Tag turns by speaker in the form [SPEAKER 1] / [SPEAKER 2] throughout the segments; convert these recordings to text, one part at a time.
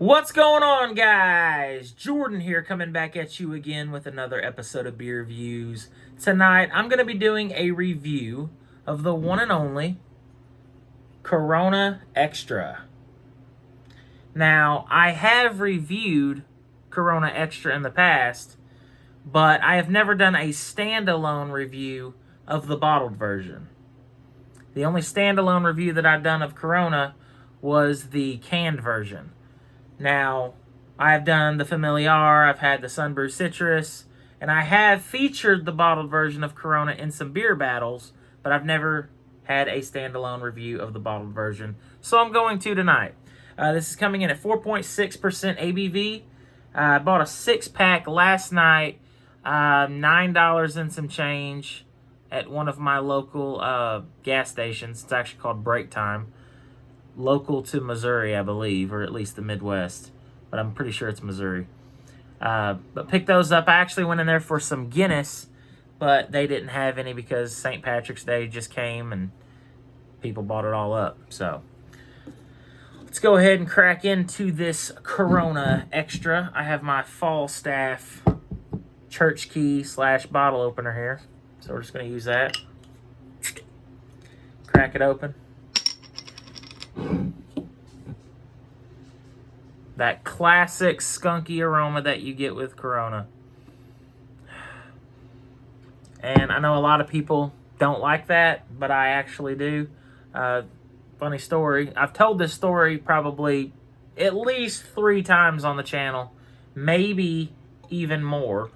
[SPEAKER 1] What's going on, guys? Jordan here, coming back at you again with another episode of Beer Reviews. Tonight, I'm going to be doing a review of the one and only Corona Extra. Now, I have reviewed Corona Extra in the past, but I have never done a standalone review of the bottled version. The only standalone review that I've done of Corona was the canned version. Now, I've done the Familiar, I've had the Sunbrew Citrus, and I have featured the bottled version of Corona in some beer battles, but I've never had a standalone review of the bottled version, so I'm going to tonight. This is coming in at 4.6% ABV. I bought a 6-pack last night, $9 and some change at one of my local gas stations. It's actually called Break Time. Local to Missouri, I believe, or at least the Midwest, but I'm pretty sure it's Missouri. But picked those up. I actually went in there for some Guinness, but they didn't have any because St. Patrick's Day just came and people bought it all up. So let's go ahead and crack into this Corona Extra. I have my Falstaff church key / bottle opener here, so we're just going to use that. Crack it open. That classic skunky aroma that you get with Corona. And I know a lot of people don't like that, but I actually do. Funny story. I've told this story probably at least 3 times on the channel. Maybe even more.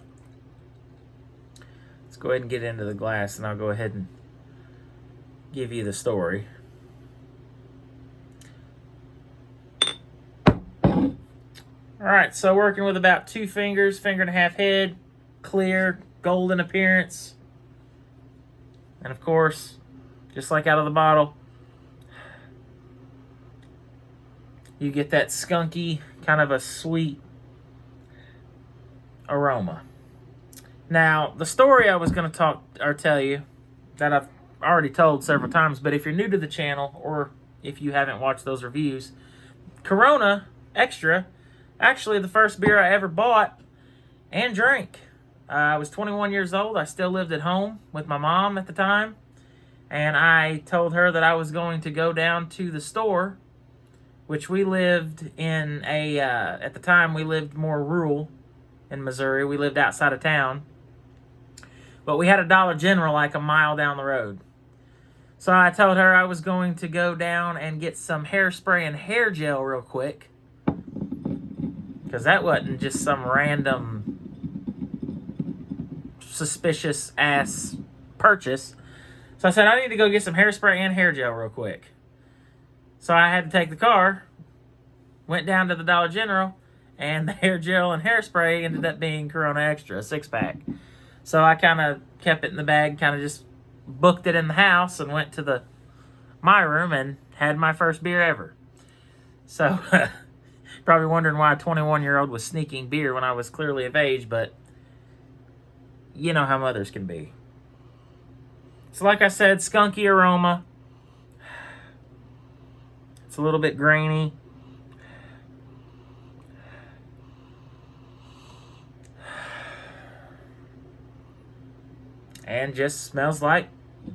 [SPEAKER 1] Let's go ahead and get into the glass and I'll go ahead and give you the story. Alright, so working with about 2 fingers, finger and a half head, clear, golden appearance. And of course, just like out of the bottle, you get that skunky, kind of a sweet aroma. Now, the story I was going to tell you, that I've already told several times, but if you're new to the channel, or if you haven't watched those reviews, Corona Extra, actually the first beer I ever bought and drank. I was 21 years old. I still lived at home with my mom at the time. And I told her that I was going to go down to the store, which we lived in at the time we lived more rural in Missouri. We lived outside of town. But we had a Dollar General like a mile down the road. So I told her I was going to go down and get some hairspray and hair gel real quick. Because that wasn't just some random suspicious ass purchase. So I said, I need to go get some hairspray and hair gel real quick. So I had to take the car, went down to the Dollar General, and the hair gel and hairspray ended up being Corona Extra, a 6-pack. So I kind of kept it in the bag, kind of just booked it in the house and went to my room and had my first beer ever. So probably wondering why a 21-year-old was sneaking beer when I was clearly of age, but you know how mothers can be. So like I said, skunky aroma. It's a little bit grainy. And just smells like,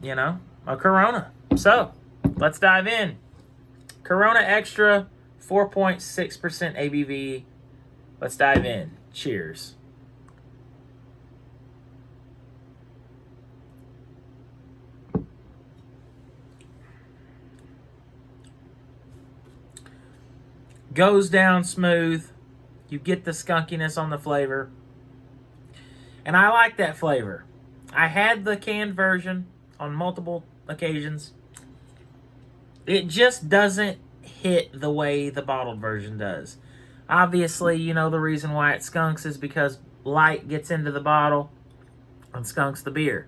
[SPEAKER 1] a Corona. So, let's dive in. Corona Extra, 4.6% ABV. Let's dive in. Cheers. Goes down smooth. You get the skunkiness on the flavor. And I like that flavor. I had the canned version on multiple occasions. It just doesn't hit the way the bottled version does. Obviously, the reason why it skunks is because light gets into the bottle and skunks the beer.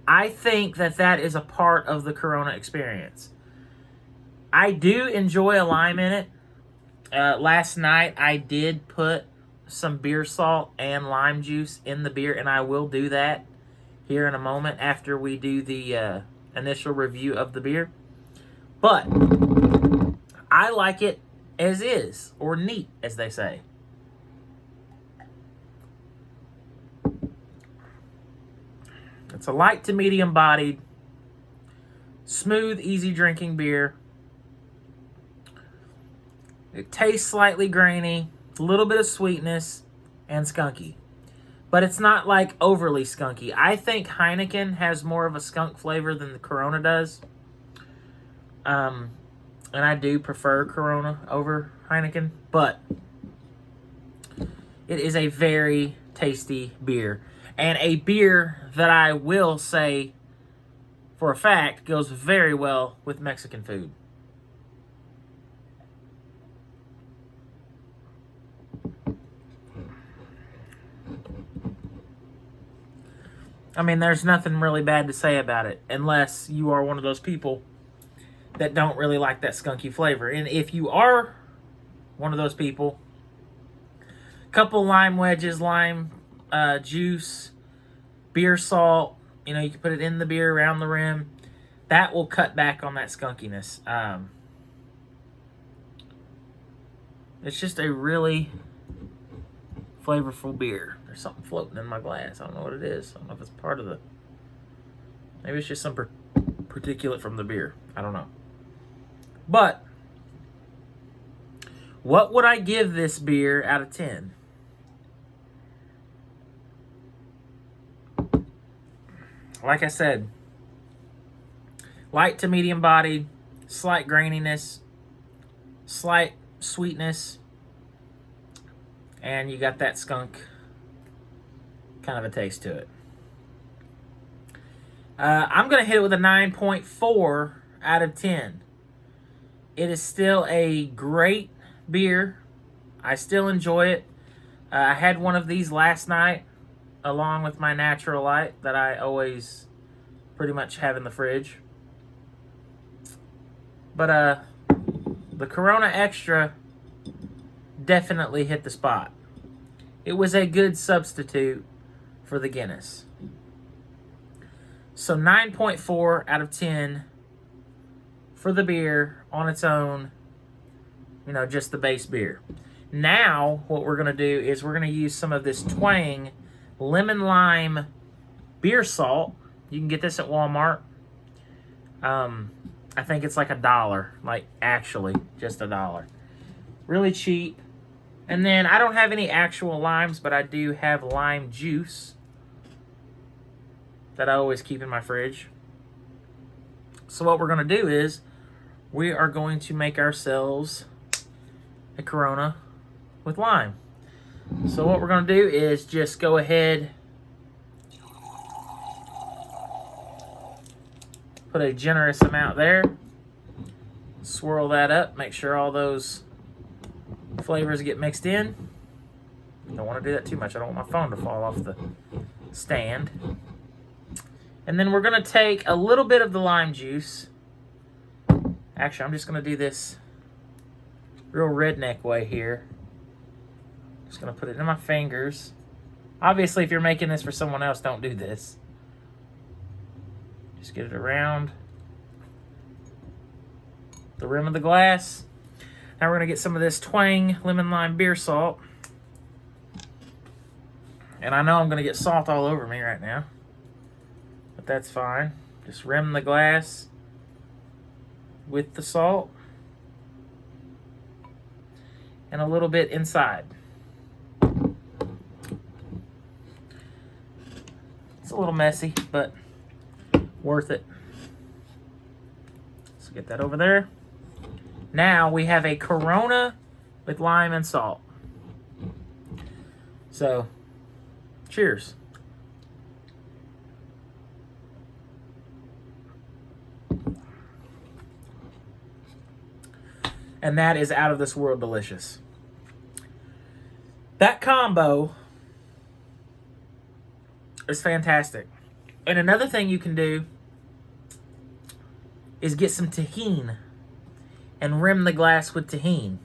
[SPEAKER 1] I think that is a part of the Corona experience. I do enjoy a lime in it. Last night, I did put some beer salt and lime juice in the beer, and I will do that here in a moment after we do the initial review of the beer. But I like it as is, or neat, as they say. It's a light to medium bodied, smooth, easy drinking beer. It tastes slightly grainy, a little bit of sweetness, and skunky. But it's not like overly skunky. I think Heineken has more of a skunk flavor than the Corona does. And I do prefer Corona over Heineken, but it is a very tasty beer. And a beer that I will say, for a fact, goes very well with Mexican food. I mean, there's nothing really bad to say about it, unless you are one of those people that don't really like that skunky flavor. And if you are one of those people, a couple lime wedges, lime juice, beer salt, you can put it in the beer around the rim. That will cut back on that skunkiness. It's just a really flavorful beer. There's something floating in my glass. I don't know what it is. I don't know if it's part of the... Maybe it's just some particulate from the beer. I don't know. But, what would I give this beer out of 10? Like I said, light to medium bodied, slight graininess, slight sweetness, and you got that skunk kind of a taste to it. I'm going to hit it with a 9.4 out of 10. It is still a great beer. I still enjoy it. I had one of these last night along with my Natural Light that I always pretty much have in the fridge. But the Corona Extra definitely hit the spot. It was a good substitute for the Guinness. So 9.4 out of 10 for the beer on its own, just the base beer. Now, what we're going to do is we're going to use some of this Twang lemon lime beer salt. You can get this at Walmart. I think it's like $1, like actually just $1. Really cheap. And then I don't have any actual limes, but I do have lime juice that I always keep in my fridge. So what we're going to do is we are going to make ourselves a Corona with lime. So what we're going to do is just go ahead, put a generous amount there, swirl that up, make sure all those flavors get mixed in. Don't want to do that too much. I don't want my phone to fall off the stand. And then we're going to take a little bit of the lime juice. Actually, I'm just going to do this real redneck way here. Just going to put it in my fingers. Obviously, if you're making this for someone else, don't do this. Just get it around the rim of the glass. Now we're going to get some of this Twang lemon lime beer salt. And I know I'm going to get salt all over me right now, but that's fine. Just rim the glass with the salt and a little bit inside. It's a little messy, but worth it. So get that over there. Now we have a Corona with lime and salt. So, cheers. And that is out of this world delicious. That combo is fantastic. And another thing you can do is get some tahini and rim the glass with tahini.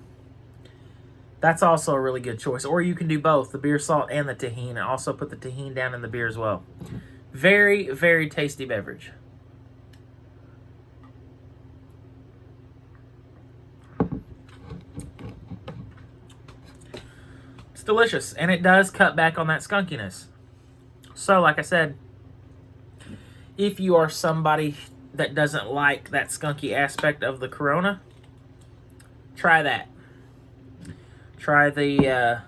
[SPEAKER 1] That's also a really good choice. Or you can do both, the beer salt and the tahini, and also put the tahini down in the beer as well. Very, very tasty beverage. delicious, and it does cut back on that skunkiness. So, like I said, if you are somebody that doesn't like that skunky aspect of the Corona, try that. Try the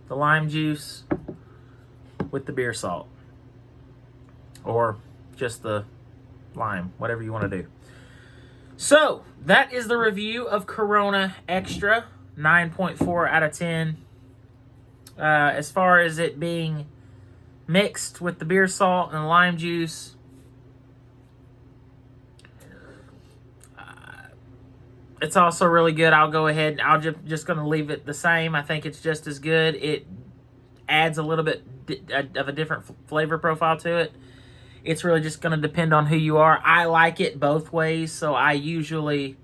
[SPEAKER 1] lime juice with the beer salt, or just the lime, whatever you want to do. So, that is the review of Corona Extra, 9.4 out of 10. As far as it being mixed with the beer salt and the lime juice, it's also really good. I'll go ahead, I'll just going to leave it the same. I think it's just as good. It adds a little bit of a different flavor profile to it. It's really just going to depend on who you are. I like it both ways, so I usually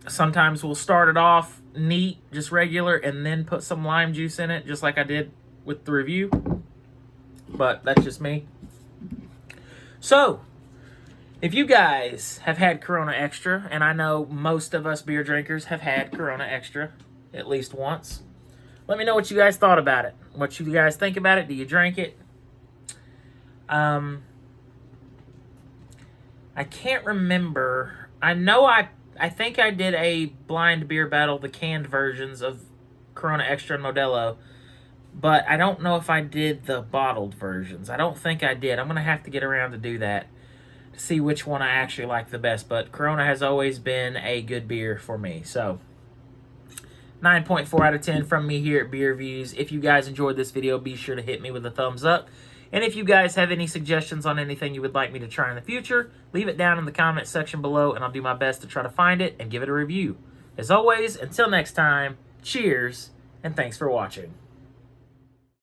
[SPEAKER 1] sometimes will start it off neat, just regular, and then put some lime juice in it, just like I did with the review. But that's just me. So, if you guys have had Corona Extra, and I know most of us beer drinkers have had Corona Extra at least once, let me know what you guys thought about it. What you guys think about it. Do you drink it? I can't remember. I know I think I did a blind beer battle, the canned versions of Corona Extra and Modelo, but I don't know if I did the bottled versions. I don't think I did. I'm going to have to get around to do that to see which one I actually like the best, but Corona has always been a good beer for me. So, 9.4 out of 10 from me here at Beer Views. If you guys enjoyed this video, be sure to hit me with a thumbs up. And if you guys have any suggestions on anything you would like me to try in the future, leave it down in the comment section below, and I'll do my best to try to find it and give it a review. As always, until next time, cheers, and thanks for watching.